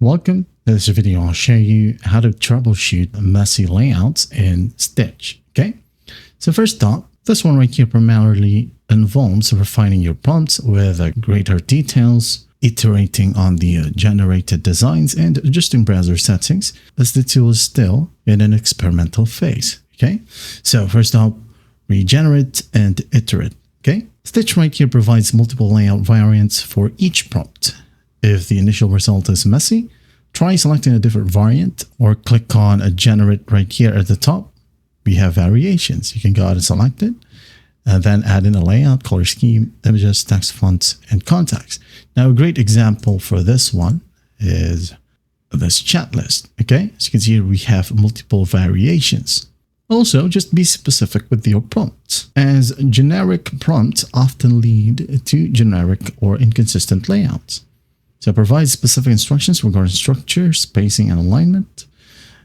Welcome. In this video, I'll show you how to troubleshoot messy layouts in Stitch. Okay, so first up, this one right here primarily involves refining your prompts with greater details, iterating on the generated designs, and adjusting browser settings as the tool is still in an experimental phase. Okay, so first up, regenerate and iterate. Okay, Stitch right here provides multiple layout variants for each prompt. If the initial result is messy, try selecting a different variant or click on a generate right here at the top. We have variations. You can go ahead and select it and then add in a layout, color scheme, images, text, fonts, and contacts. Now, a great example for this one is this chat list. Okay, as you can see here, we have multiple variations. Also, just be specific with your prompts, as generic prompts often lead to generic or inconsistent layouts. So provide specific instructions regarding structure, spacing, and alignment.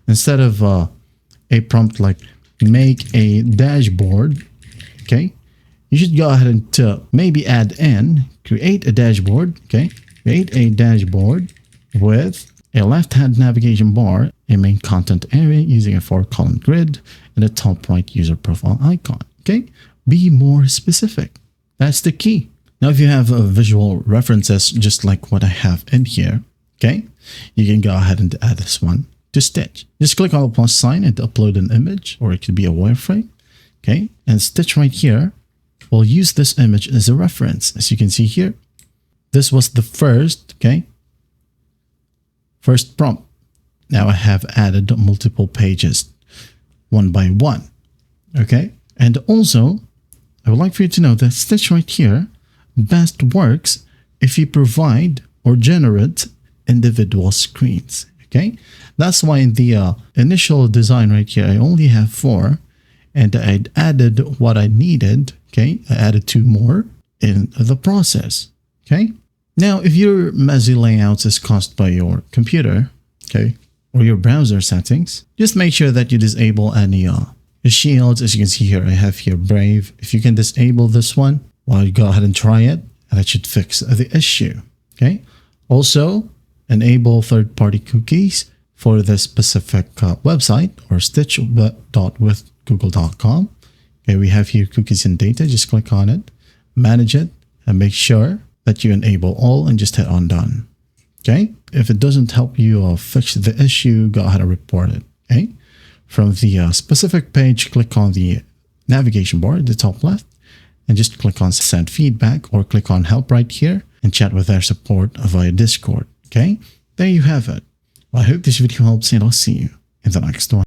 Instead of a prompt like make a dashboard, okay, you should go ahead and maybe add in, create a dashboard, okay, create a dashboard with a left-hand navigation bar, a main content area using a 4-column grid, and a top right user profile icon, okay? Be more specific. That's the key. Now, if you have visual references, just like what I have in here, okay, you can go ahead and add this one to Stitch. Just click on the plus sign and upload an image, or it could be a wireframe, okay? And Stitch right here will use this image as a reference. As you can see here, this was the first, okay, first prompt. Now I have added multiple pages one by one, okay? And also, I would like for you to know that Stitch right here best works if you provide or generate individual screens. Okay, that's why in the initial design right here, I only have 4, and I added what I needed. Okay, I added 2 more in the process. Okay, now if your messy layouts is caused by your computer, okay, or your browser settings, just make sure that you disable any shields. As you can see here, I have here Brave. If you can disable this one, well, you go ahead and try it, and it should fix the issue. Okay. Also, enable third-party cookies for this specific website or stitch.withgoogle.com. Okay, we have here cookies and data. Just click on it, manage it, and make sure that you enable all and just hit on done. Okay. If it doesn't help you fix the issue, go ahead and report it. Okay. From the specific page, click on the navigation bar at the top left, and just click on send feedback or click on help right here and chat with their support via Discord. Okay, there you have it. Well, I hope this video helps, and I'll see you in the next one.